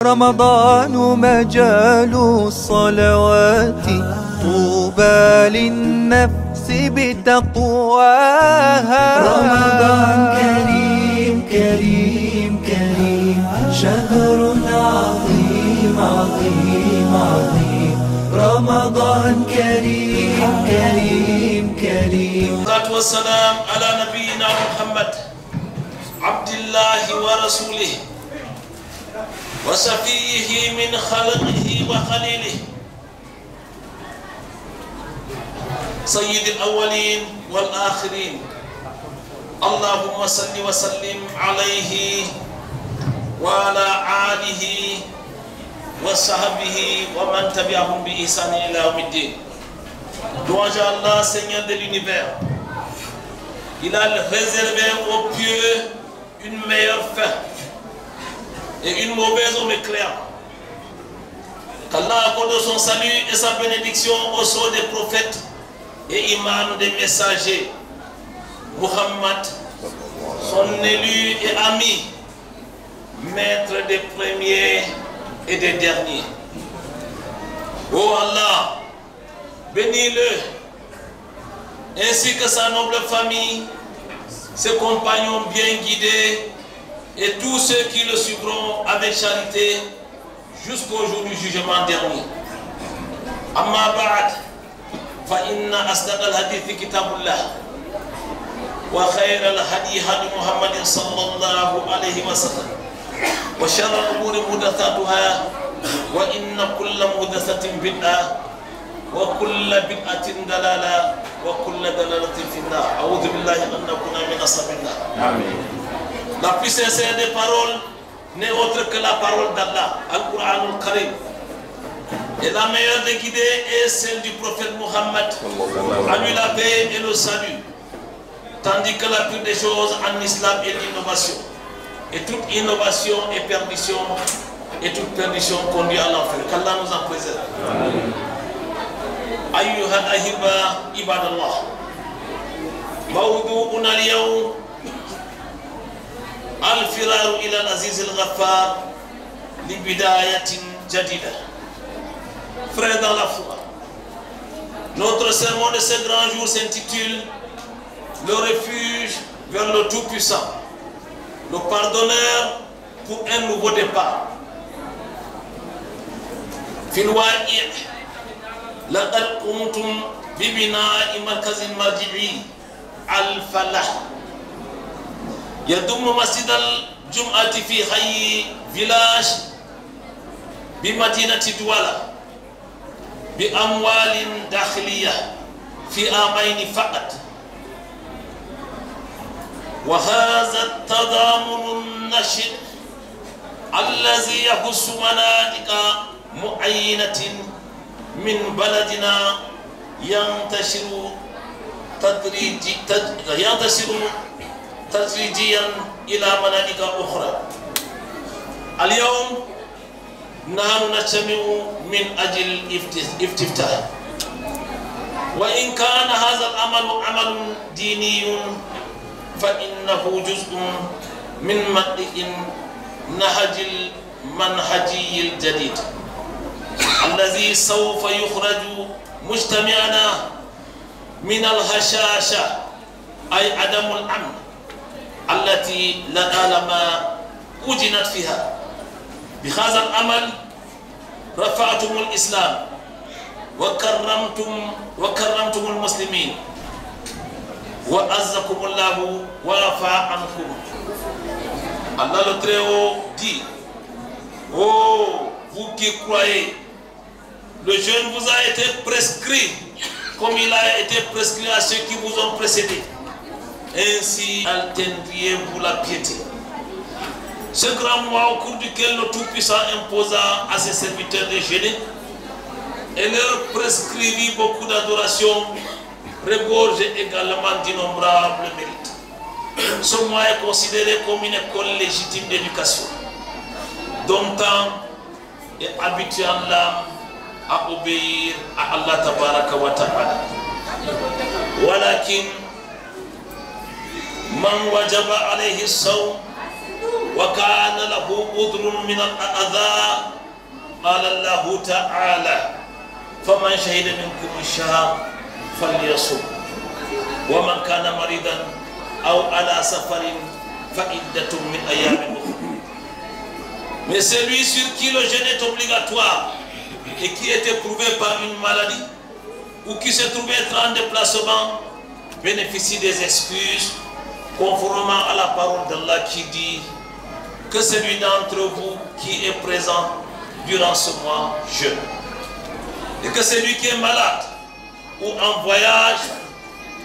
رمضان مجال الصلوات طوبى للنفس بتقواها. رمضان كريم كريم كريم شهر عظيم عظيم عظيم. رمضان كريم كريم كريم. الصلاة والسلام على نبينا محمد عبد الله ورسوله وصفيه من خلقه وخليله سيد الأولين والآخرين. اللهم صل وسلم عليه وعلى آله وصحبه ومن تبعهم بإحسان إلى يوم الدين. Louange à Allah, Seigneur de l'univers. Il a réservé aux pieux une meilleure fin et une mauvaise au mécréant. Qu'Allah accorde son salut et sa bénédiction au sceau des prophètes et imams des messagers. Muhammad, son élu et ami, maître des premiers et des derniers. Oh Allah, bénis-le, ainsi que sa noble famille, ses compagnons bien guidés, et tous ceux qui le suivront avec charité jusqu'au jour du jugement dernier. Amma ba'd, fa inna asdaq al-hadith kitabullah wa khayr al-hadi hadi Muhammadin sallallahu alayhi wa sallam wa sharra al-umuri muhdathatuha wa inna kulla muhdathatin bid'ah wa kulla bid'atin dalala wa kulla dalalatin fi an-nar. A'udhu billahi an nakuna min ashabin nar. Amen. La plus sincère des paroles n'est autre que la parole d'Allah, Al-Qur'an al-Karim. Et la meilleure des guidées est celle du prophète Muhammad, à lui la paix et le salut. Tandis que la pire des choses en islam est l'innovation. Et toute innovation est perdition, et toute perdition conduit à l'enfer. Qu'Allah nous en préserve. Ayyuha al-ahibba ibadallah. Mawdu'una al-yawm الفرار إلى العزيز الغفار لبداية جديدة. Frères dans la foi, notre sermon de ce grand jour s'intitule Le refuge vers le Tout-Puissant, le pardonneur pour un nouveau départ. في الواقع لقد قمتم ببناء مركز مرجعي الفلاح يضم مسجد الجمعة في حي فيلاج بمدينة دوالة بأموال داخلية في عامين فقط. وهذا التضامن النشط الذي يخص مناطق معينة من بلدنا ينتشر تدريجيا إلى مناطق أخرى. اليوم نحن نجتمع من أجل الافتتاح، وإن كان هذا العمل عمل ديني فإنه جزء من مطلق نهج المنهجي الجديد الذي سوف يخرج مجتمعنا من الهشاشة أي عدم الأمن التي لطالما وجدت فيها. بهذا العمل رفعتم الإسلام وكرمتم المسلمين وعزكم الله ورفع عنكم. Allah le Très-Haut dit: oh, vous qui croyez, le jeûne vous a été prescrit comme il a été prescrit à ceux qui vous ont précédés. Ainsi atteindriez-vous la piété. Ce grand mois au cours duquel le Tout-Puissant imposa à ses serviteurs de jeûner et leur prescrivit beaucoup d'adoration, regorge également d'innombrables mérites. Ce mois est considéré comme une école légitime d'éducation, dont temps est habituant l'âme à obéir à Allah tabaraka wa ta'ala. Walakin man wajaba alayhi sawm وكان له عذر من الأذى قال الله تعالى فمن شهد منكم الشهر فليصم ومن كان مريضا أو على سفر فعدة من أيام أخرى. Mais celui sur qui le jeûne est obligatoire et qui est éprouvé par une maladie ou qui se trouve être en déplacement bénéficie des excuses conformément à la parole d'Allah qui dit que celui d'entre vous qui est présent durant ce mois jeûne. Et que celui qui est malade ou en voyage,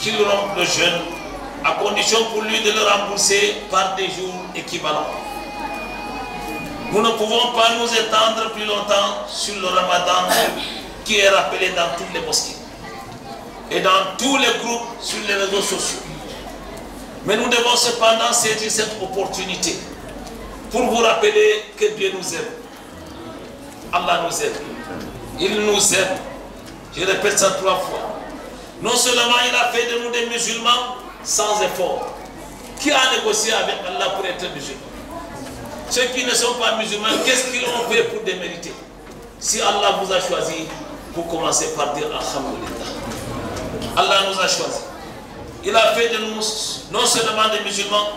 qu'il rompe le jeûne, à condition pour lui de le rembourser par des jours équivalents. Nous ne pouvons pas nous étendre plus longtemps sur le Ramadan qui est rappelé dans toutes les mosquées et dans tous les groupes sur les réseaux sociaux. Mais nous devons cependant saisir cette opportunité pour vous rappeler que Dieu nous aime. Allah nous aime. Il nous aime. Je répète ça 3 fois. Non seulement il a fait de nous des musulmans sans effort. Qui a négocié avec Allah pour être musulman? Ceux qui ne sont pas musulmans, qu'est-ce qu'ils ont fait pour démériter? Si Allah vous a choisi, vous commencez par dire Alhamdulillah. Allah nous a choisi. Il a fait de nous non seulement des musulmans,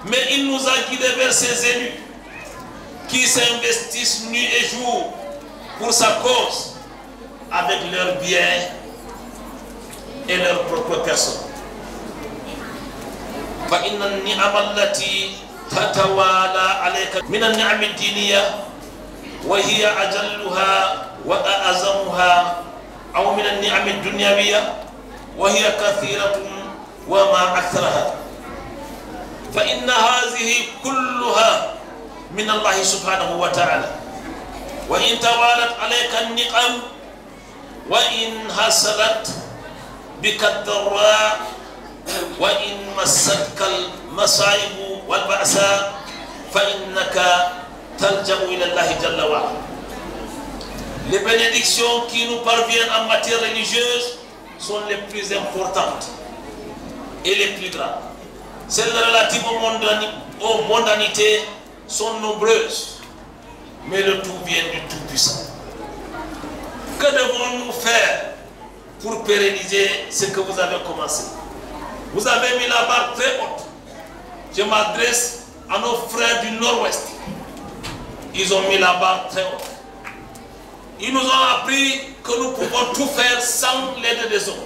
mais il nous a guidés vers ses élus qui s'investissent nuit et jour pour sa cause avec leurs biens et leur propre personne. فإن النعم التي تتوالى عليك من النعم الدينية وهي أجلها وأعظمها أو من النعم الدنيوية وهي كثيرة وما أكثرها فإن هذه كلها من الله سبحانه وتعالى وإن توالت عليك النعم وإن حصلت بك الضراء وإن مستك المصائب والبأساء فإنك تلجأ إلى الله جل وعلا. Les bénédictions qui nous parviennent en matière religieuse sont les plus importantes et les plus graves. Celles relatives aux mondanités sont nombreuses, mais le tout vient du Tout-Puissant. Que devons-nous faire pour pérenniser ce que vous avez commencé? Vous avez mis la barre très haute. Je m'adresse à nos frères du Nord-Ouest. Ils ont mis la barre très haute. Ils nous ont appris que nous pouvons tout faire sans l'aide des autres.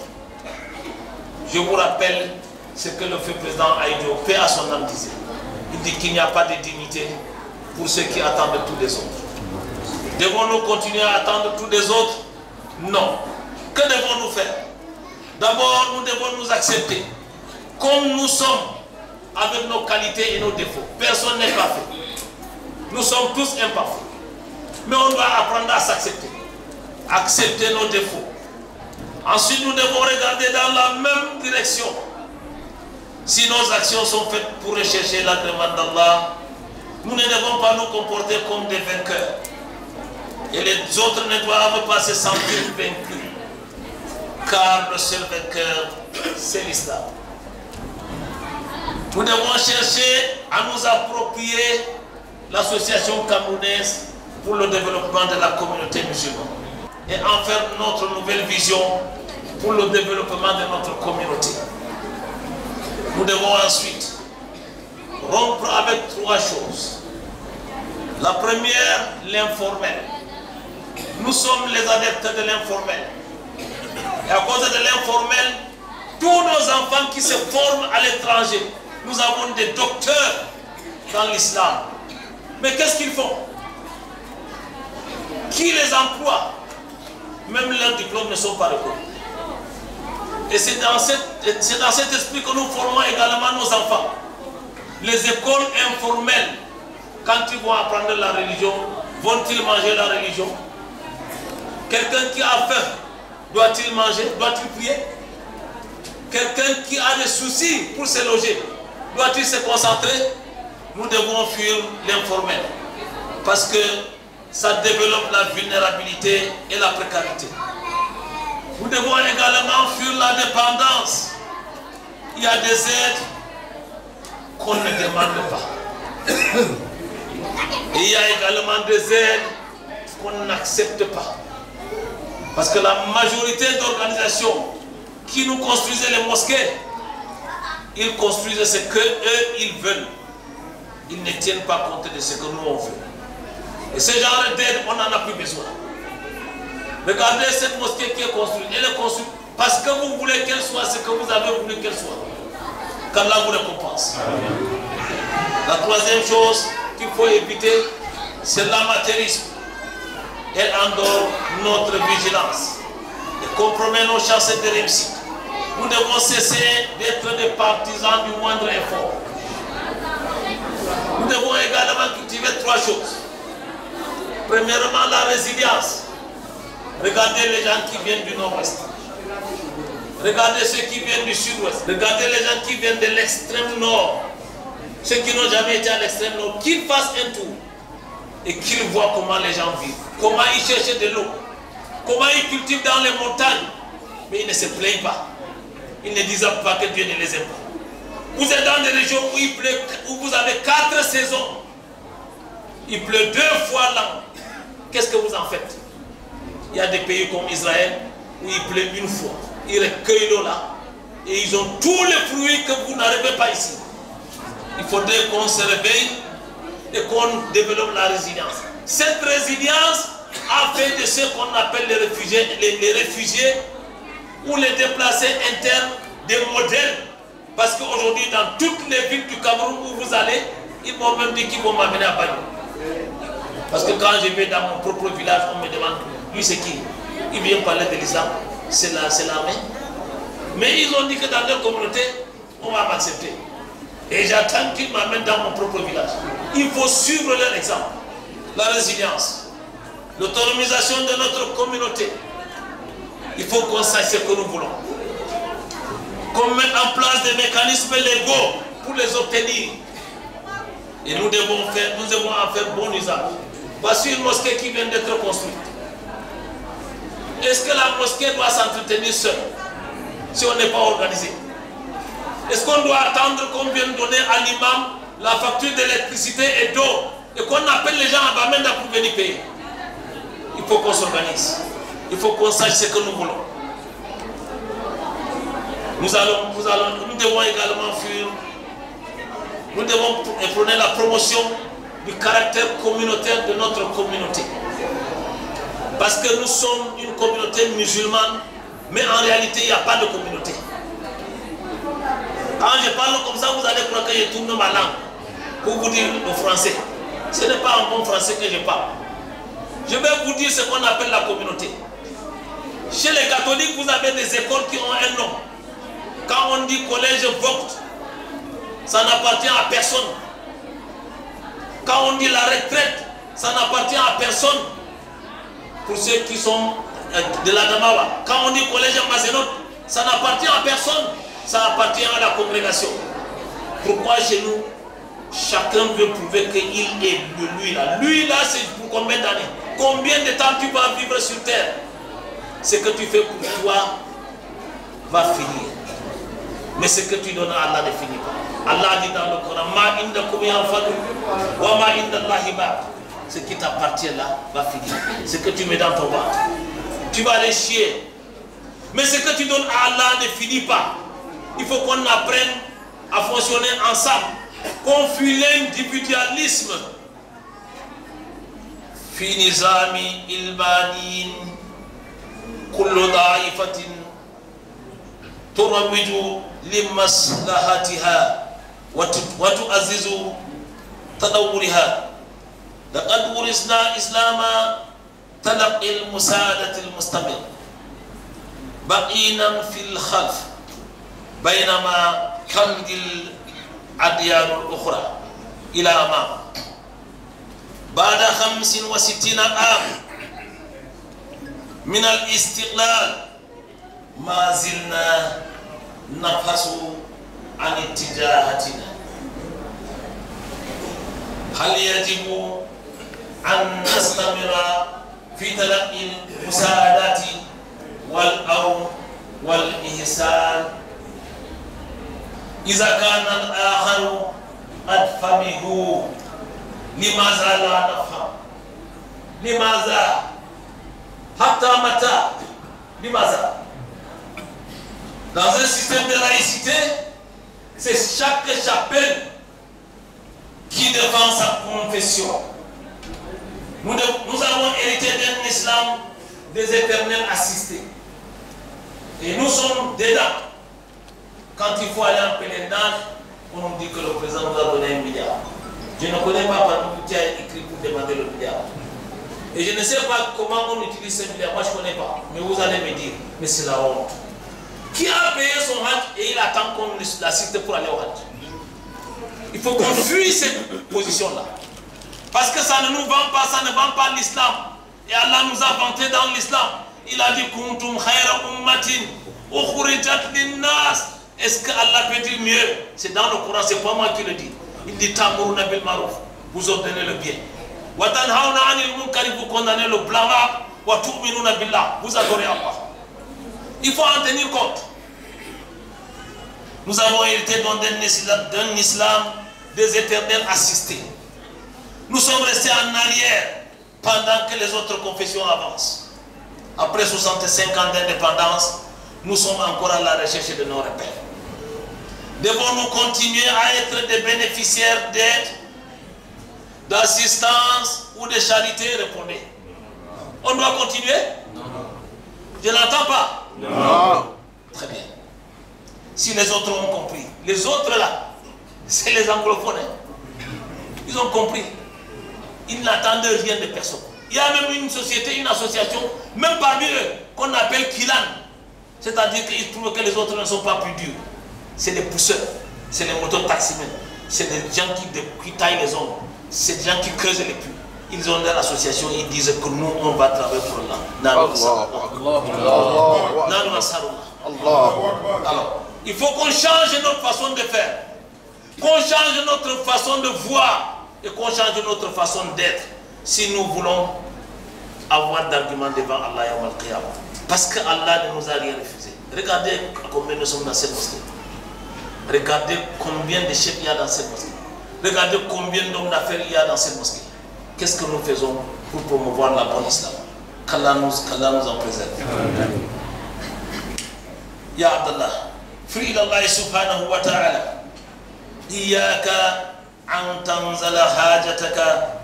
Je vous rappelle ce que le feu président Aïdjo, paix à son âme, disait. Il dit qu'il n'y a pas de dignité pour ceux qui attendent tous les autres. Devons-nous continuer à attendre tous les autres? Non. Que devons-nous faire? D'abord, nous devons nous accepter comme nous sommes, avec nos qualités et nos défauts. Personne n'est parfait. Nous sommes tous imparfaits. Mais on doit apprendre à s'accepter. Accepter nos défauts. Ensuite, nous devons regarder dans la même direction. Si nos actions sont faites pour rechercher l'agrément d'Allah, nous ne devons pas nous comporter comme des vainqueurs. Et les autres ne doivent pas se sentir vaincus. Car le seul vainqueur, c'est l'islam. Nous devons chercher à nous approprier l'association camerounaise pour le développement de la communauté musulmane et en faire notre nouvelle vision pour le développement de notre communauté. Nous devons ensuite rompre avec 3 choses. La première, l'informel. Nous sommes les adeptes de l'informel. Et à cause de l'informel, tous nos enfants qui se forment à l'étranger, nous avons des docteurs dans l'islam. Mais qu'est-ce qu'ils font? Qui les emploie? Même leurs diplômes ne sont pas reconnus. Et c'est dans cet esprit que nous formons également nos enfants. Les écoles informelles, quand ils vont apprendre la religion, vont-ils manger la religion? Quelqu'un qui a faim, doit-il manger? Doit-il prier? Quelqu'un qui a des soucis pour se loger, doit-il se concentrer? Nous devons fuir l'informel parce que ça développe la vulnérabilité et la précarité. Nous devons également fuir la dépendance. Il y a des aides qu'on ne demande pas. Et il y a également des aides qu'on n'accepte pas. Parce que la majorité d'organisations qui nous construisaient les mosquées, ils construisaient ce qu'eux, ils veulent. Ils ne tiennent pas compte de ce que nous, on veut. Et ce genre d'aide, on n'en a plus besoin. Regardez cette mosquée qui est construite. Elle est construite parce que vous voulez qu'elle soit ce que vous avez voulu qu'elle soit. Qu'Allah vous récompense. La troisième chose qu'il faut éviter, c'est l'amateurisme. Elle endort notre vigilance et compromet nos chances de réussite. Nous devons cesser d'être des partisans du moindre effort. Nous devons également cultiver trois choses. Premièrement, la résilience. Regardez les gens qui viennent du nord-ouest. Regardez ceux qui viennent du sud-ouest. Regardez les gens qui viennent de l'extrême nord. Ceux qui n'ont jamais été à l'extrême nord, qu'ils fassent un tour et qu'ils voient comment les gens vivent. Comment ils cherchent de l'eau. Comment ils cultivent dans les montagnes. Mais ils ne se plaignent pas. Ils ne disent pas que Dieu ne les aime pas. Vous êtes dans des régions où il pleut, où vous avez 4 saisons. Il pleut 2 fois l'an. Qu'est-ce que vous en faites? Il y a des pays comme Israël où il pleut 1 fois. Ils recueillent l'eau là et ils ont tous les fruits que vous n'arrivez pas ici. Il faudrait qu'on se réveille et qu'on développe la résilience. Cette résilience a fait de ce qu'on appelle les réfugiés ou les déplacés internes des modèles. Parce qu'aujourd'hui, dans toutes les villes du Cameroun où vous allez, ils m'ont même dit qu'ils vont m'amener à Bagno. Parce que quand je vais dans mon propre village, on me demande, lui c'est qui? Il vient parler de l'islam, c'est l'armée. Mais ils ont dit que dans leur communauté, on va m'accepter. Et j'attends qu'ils m'amènent dans mon propre village. Il faut suivre leur exemple. La résilience, l'autonomisation de notre communauté. Il faut qu'on sache ce que nous voulons. Qu'on mette en place des mécanismes légaux pour les obtenir. Et nous devons en faire bon usage. Voici une mosquée qui vient d'être construite. Est-ce que la mosquée doit s'entretenir seule si on n'est pas organisé? Est-ce qu'on doit attendre qu'on vienne donner à l'imam la facture d'électricité et d'eau et qu'on appelle les gens à Bamenda pour venir payer? Il faut qu'on s'organise. Il faut qu'on sache ce que nous voulons. Nous devons également fuir. Nous devons prôner la promotion du caractère communautaire de notre communauté. Parce que nous sommes une communauté musulmane, mais en réalité, il n'y a pas de communauté. Quand je parle comme ça, vous allez croire que je tourne ma langue pour vous dire le français. Ce n'est pas en bon français que je parle. Je vais vous dire ce qu'on appelle la communauté. Chez les catholiques, vous avez des écoles qui ont un nom. Quand on dit collège Vogt, ça n'appartient à personne. Quand on dit la retraite, ça n'appartient à personne. Pour ceux qui sont de la Damawa. Quand on dit collège Mazénote, ça n'appartient à personne. Ça appartient à la congrégation. Pourquoi chez nous, chacun veut prouver qu'il est de lui là. Lui là, c'est pour combien d'années? Combien de temps tu vas vivre sur terre? Ce que tu fais pour toi va finir. Mais ce que tu donnes à Allah ne finit pas. Allah dit dans le Coran, Ma indakum yanfadu wa ma indallahi baq. Ce qui t'appartient là va finir. Ce que tu mets dans ton ventre, tu vas aller chier. Mais ce que tu donnes à Allah ne finit pas. Il faut qu'on apprenne à fonctionner ensemble. Qu'on fuit l'individualisme. Fi nizami ilbanin kullu da'ifatin turawiju limaslahatiha wa tu'azzizu tadawwuriha. لقد ورثنا إسلاما تلقي المساعدة المستمر بقينا في الخلف بينما تمضي الأديان الأخرى إلى أمام. بعد 65 عام من الاستقلال ما زلنا نبحث عن اتجاهاتنا. هل يجب أن نستمر في تلقي المساعدات والأمر والإحسان إذا كان الآخر قد فهمه لماذا لا نفهم؟ لماذا؟ حتى متى؟ لماذا؟ Dans un système de laïcité, c'est chaque chapelle qui défend sa confession. Nous avons hérité d'un islam des éternels assistés. Et nous sommes dedans. Quand il faut aller en pèlerinage, on nous dit que le président nous a donné 1 milliard. Je ne connais pas par qui a écrit pour demander le milliard. Et je ne sais pas comment on utilise ce milliard. Moi, je ne connais pas. Mais vous allez me dire, mais c'est la honte. Qui a payé son Hajj et il attend qu'on l'assiste pour aller au Hajj? Il faut qu'on fuit cette position-là. Parce que ça ne nous vend pas, ça ne vend pas l'islam. Et Allah nous a vanté dans l'islam. Il a dit Kuntum khayra ummatin ukhrijat linnas. Est-ce que Allah peut dire mieux? C'est dans le Coran, c'est pas moi qui le dis. Il dit Ta'muruna bil ma'ruf, vous ordonnez le bien. Wa tanhauna 'anil munkari, vous condamnez le blâmable. Wa tu'minuna billah, vous adorez Allah. Il faut en tenir compte. Nous avons hérité d'un islam des éternels assistés. Nous sommes restés en arrière pendant que les autres confessions avancent. Après 65 ans d'indépendance, nous sommes encore à la recherche de nos repères. Devons-nous continuer à être des bénéficiaires d'aide, d'assistance ou de charité? Répondez. On doit continuer? Non. Je n'entends pas? Non. Très bien. Si les autres ont compris. Les autres là, c'est les anglophones. Ils ont compris. Ils n'attendent rien de personne. Il y a même une société, une association, même parmi eux, qu'on appelle Kilan. C'est-à-dire qu'ils trouvent que les autres ne sont pas plus durs. C'est les pousseurs, c'est les mototaximens, c'est des gens qui taillent les ombres, c'est des gens qui creusent les puits. Ils ont leur association, ils disent que nous, on va travailler pour Allah. Alors, il faut qu'on change notre façon de faire, qu'on change notre façon de voir et qu'on change notre façon d'être si nous voulons avoir d'arguments devant Allah et al-Qiyamah. Parce que Allah ne nous a rien refusé. Regardez combien nous sommes dans cette mosquée. Regardez combien de chefs il y a dans cette mosquée. Regardez combien d'hommes d'affaires il y a dans cette mosquée. Qu'est-ce que nous faisons pour promouvoir la bonne islam? Qu'Allah nous en préserve. Ya Abdallah, fi Allah subhanahu wa ta'ala, iyaka an tanzala hajataka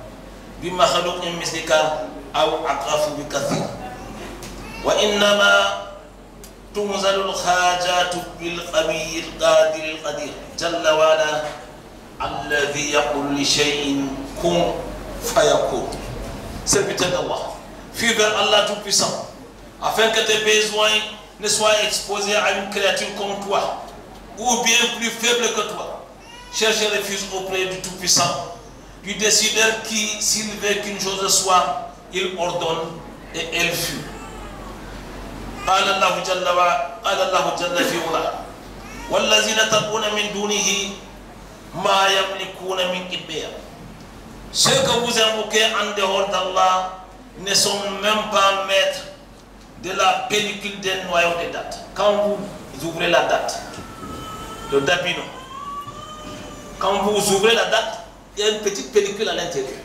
bi makhluqin mislika aw aqrafu bi kathir. Wa innama تنزل الحاجات بالقوي القادر القدير جل وعلا الذي يقول لشيء كن فيكون. Serviteur d'Allah, fuis vers Allah Tout-Puissant, afin que tes besoins ne soient exposés à une créature comme toi, ou bien plus faible que toi. Cherche refuge auprès du Tout-Puissant, du décideur qui, s'il veut qu'une chose soit, il ordonne et elle fut. قال الله جل في علاه والذين تدعون من دونه ما يملكون من قطمير. Ceux que vous invoquez en dehors d'Allah ne sont même pas maîtres de la pellicule d'un noyau de date. Quand vous ouvrez la date, le dabino, quand vous ouvrez la date, il y a une petite pellicule à l'intérieur.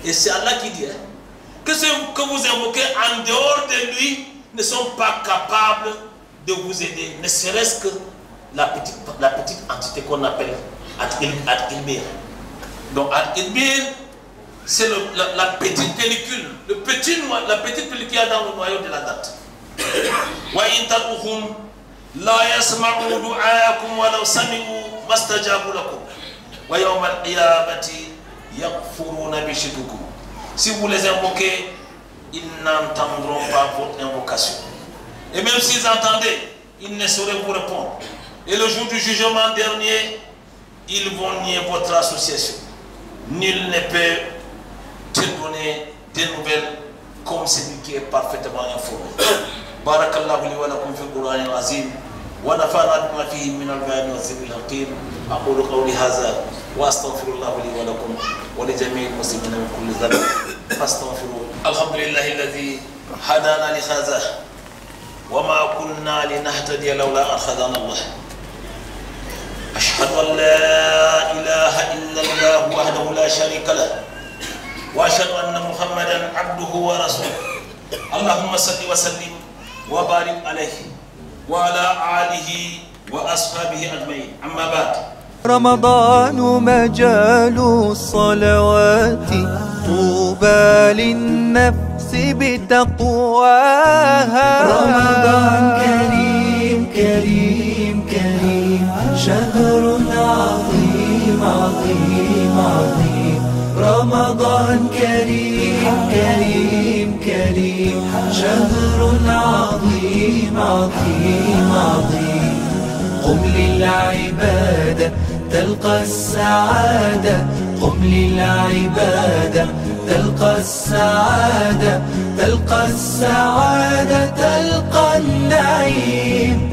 Et c'est Allah qui dit que ceux que vous invoquez en dehors de lui ne sont pas capables de vous aider, ne serait-ce que la petite entité qu'on appelle Ad-Ilmir. Donc Ad-Ilmir, c'est la petite pellicule, la petite pellicule qu'il y a dans le noyau de la date. Wa in tad'uhum la yasma'u du'aakum wa law sami'u mastajabu lakum wa yawm al-qiyamati yakfuruna bi shirkikum. Si vous les invoquez, ils n'entendront pas votre invocation. Et même s'ils entendaient, ils ne sauraient vous répondre. Et le jour du jugement dernier, ils vont nier votre association. Nul ne peut te donner des nouvelles comme celui qui est parfaitement informé. Barakallahu li wa lakum fil Qur'anil azim wa nafa'ana bima fihi min al-bayani wa zikril hakim. Aqulu qawli hadha wa astaghfirullah li wa lakum wa li jami'il muslimina min kulli dhanbin fastaghfiruhu. Alhamdulillahi alladhi hadana li hadha wa ma kunna linahtadiya lawla an hadana Allah. أشهد أن لا إله إلا الله وحده لا شريك له وأشهد أن محمدا عبده ورسوله اللهم صل وسلم وبارك عليه وعلى آله وأصحابه أجمعين أما بعد رمضان مجال الصلوات طوبى للنفس بتقواها رمضان كريم كريم كريم شهر عظيم عظيم عظيم رمضان كريم كريم كريم شهر عظيم عظيم عظيم قم للعبادة تلقى السعادة قم للعبادة تلقى السعادة تلقى السعادة تلقى النعيم